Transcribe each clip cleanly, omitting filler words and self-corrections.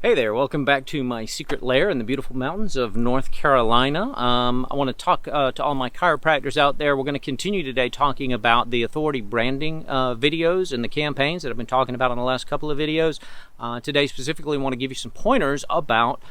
Hey there, welcome back to my secret lair in the beautiful mountains of North Carolina. I want to talk to all my chiropractors out there. We're going to continue today talking about the authority branding videos and the campaigns that I've been talking about in the last couple of videos. Today specifically I want to give you some pointers about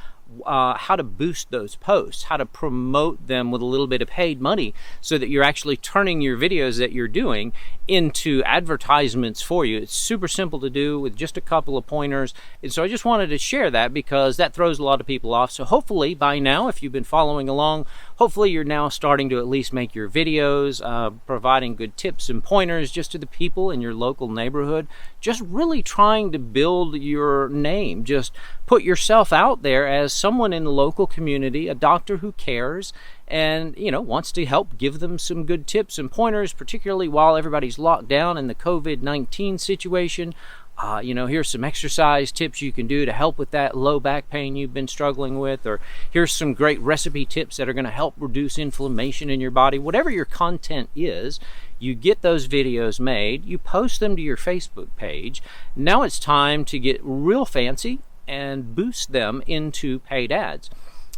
how to boost those posts, how to promote them with a little bit of paid money so that you're actually turning your videos that you're doing into advertisements for you. It's super simple to do with just a couple of pointers, and so I just wanted to share that because that throws a lot of people off. So hopefully by now, if you've been following along, hopefully you're now starting to at least make your videos, providing good tips and pointers just to the people in your local neighborhood, just really trying to build your name, just put yourself out there as someone in the local community, a doctor who cares and wants to help give them some good tips and pointers, particularly while everybody's locked down in the COVID-19 situation. Here's some exercise tips you can do to help with that low back pain you've been struggling with, or here's some great recipe tips that are going to help reduce inflammation in your body. Whatever your content is, you get those videos made, you post them to your Facebook page. Now it's time to get real fancy and boost them into paid ads.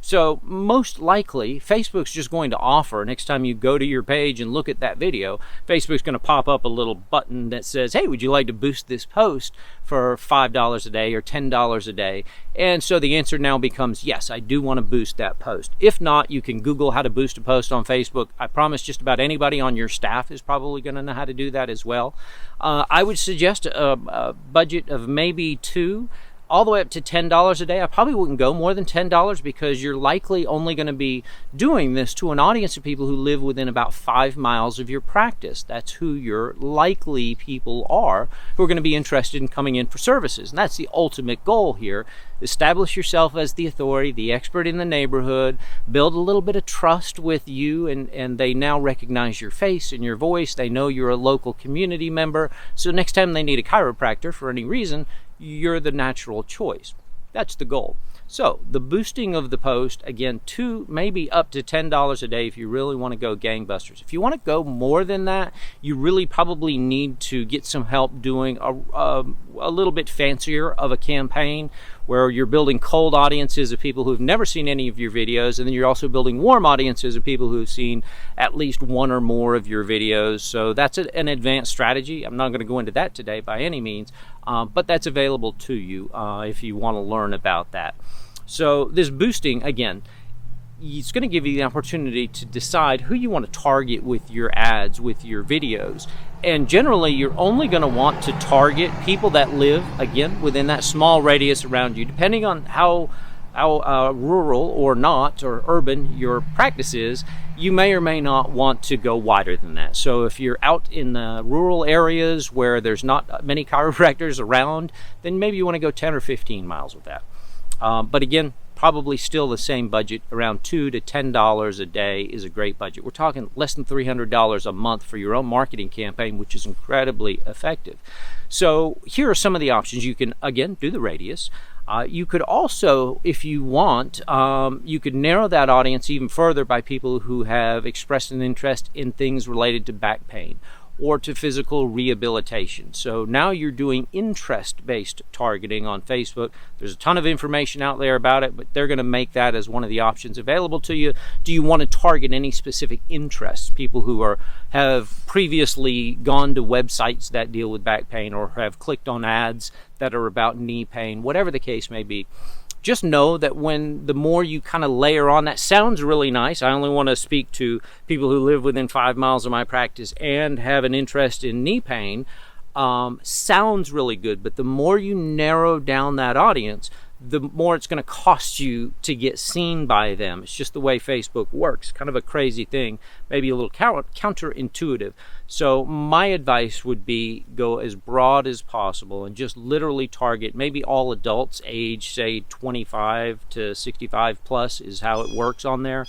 So most likely, Facebook's just going to offer, next time you go to your page and look at that video, Facebook's going to pop up a little button that says, hey, would you like to boost this post for $5 a day or $10 a day? And so the answer now becomes, yes, I do want to boost that post. If not, you can Google how to boost a post on Facebook. I promise just about anybody on your staff is probably going to know how to do that as well. I would suggest a budget of maybe $2 all the way up to $10 a day. I probably wouldn't go more than $10 because you're likely only going to be doing this to an audience of people who live within about 5 miles of your practice. That's who your likely people are who are going to be interested in coming in for services. And that's the ultimate goal here. Establish yourself as the authority, the expert in the neighborhood, build a little bit of trust with you, and they now recognize your face and your voice. They know you're a local community member. So next time they need a chiropractor for any reason, you're the natural choice. That's the goal. So the boosting of the post, again, $2, maybe up to $10 a day if you really want to go gangbusters. If you want to go more than that, you really probably need to get some help doing a little bit fancier of a campaign where you're building cold audiences of people who've never seen any of your videos, and then you're also building warm audiences of people who've seen at least one or more of your videos. So that's an advanced strategy. I'm not going to go into that today by any means, but that's available to you if you want to learn about that. So this boosting, again, it's going to give you the opportunity to decide who you want to target with your ads, with your videos. And generally, you're only going to want to target people that live, again, within that small radius around you. Depending on how rural or not, or urban your practice is, you may or may not want to go wider than that. So if you're out in the rural areas where there's not many chiropractors around, then maybe you want to go 10 or 15 miles with that. But again, probably still the same budget, around $2 to $10 a day is a great budget. We're talking less than $300 a month for your own marketing campaign, which is incredibly effective. So here are some of the options. You can, again, do the radius. You could also, if you want, you could narrow that audience even further by people who have expressed an interest in things related to back pain or to physical rehabilitation. So now you're doing interest-based targeting on Facebook. There's a ton of information out there about it, but they're going to make that as one of the options available to you. Do you want to target any specific interests? People who have previously gone to websites that deal with back pain or have clicked on ads that are about knee pain, whatever the case may be. Just know that the more you kind of layer on, that sounds really nice. I only want to speak to people who live within 5 miles of my practice and have an interest in knee pain. Sounds really good, but the more you narrow down that audience, the more it's going to cost you to get seen by them. It's just the way Facebook works. Kind of a crazy thing, maybe a little counterintuitive. So my advice would be go as broad as possible and just literally target maybe all adults age, say 25 to 65 plus is how it works on there.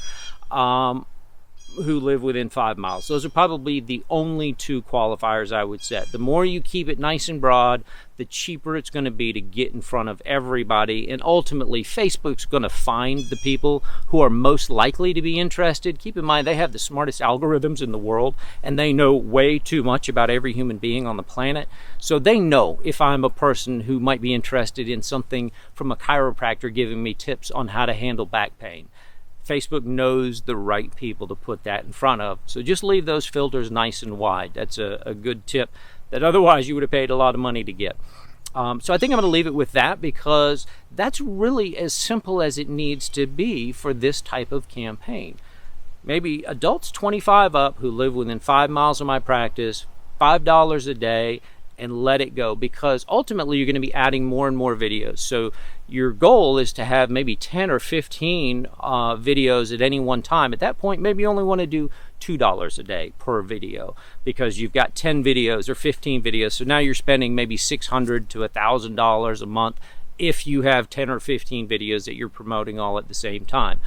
who live within 5 miles. Those are probably the only two qualifiers I would set. The more you keep it nice and broad, the cheaper it's going to be to get in front of everybody, and ultimately Facebook's going to find the people who are most likely to be interested. Keep in mind, they have the smartest algorithms in the world, and they know way too much about every human being on the planet. So they know if I'm a person who might be interested in something from a chiropractor giving me tips on how to handle back pain. Facebook knows the right people to put that in front of. So just leave those filters nice and wide. That's a good tip that otherwise you would have paid a lot of money to get. So I think I'm going to leave it with that, because that's really as simple as it needs to be for this type of campaign. Maybe adults 25 up who live within 5 miles of my practice, $5 a day, and let it go, because ultimately you're going to be adding more and more videos. So your goal is to have maybe 10 or 15 videos at any one time. At that point, maybe you only want to do $2 a day per video, because you've got 10 videos or 15 videos. So now you're spending maybe $600 to $1,000 a month if you have 10 or 15 videos that you're promoting all at the same time.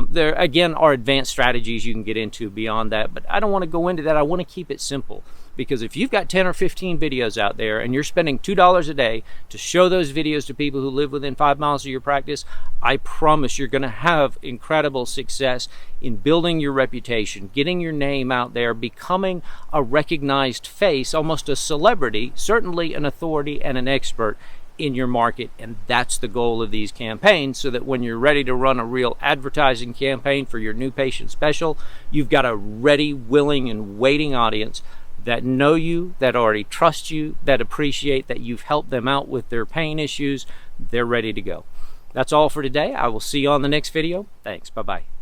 There again are advanced strategies you can get into beyond that, but I don't want to go into that. I want to keep it simple, because if you've got 10 or 15 videos out there and you're spending $2 a day to show those videos to people who live within 5 miles of your practice, I promise you're going to have incredible success in building your reputation, getting your name out there, becoming a recognized face, almost a celebrity, certainly an authority and an expert in your market. And that's the goal of these campaigns, so that when you're ready to run a real advertising campaign for your new patient special, you've got a ready, willing, and waiting audience that know you, that already trust you, that appreciate that you've helped them out with their pain issues. They're ready to go. That's all for today. I will see you on the next video. Thanks. Bye-bye.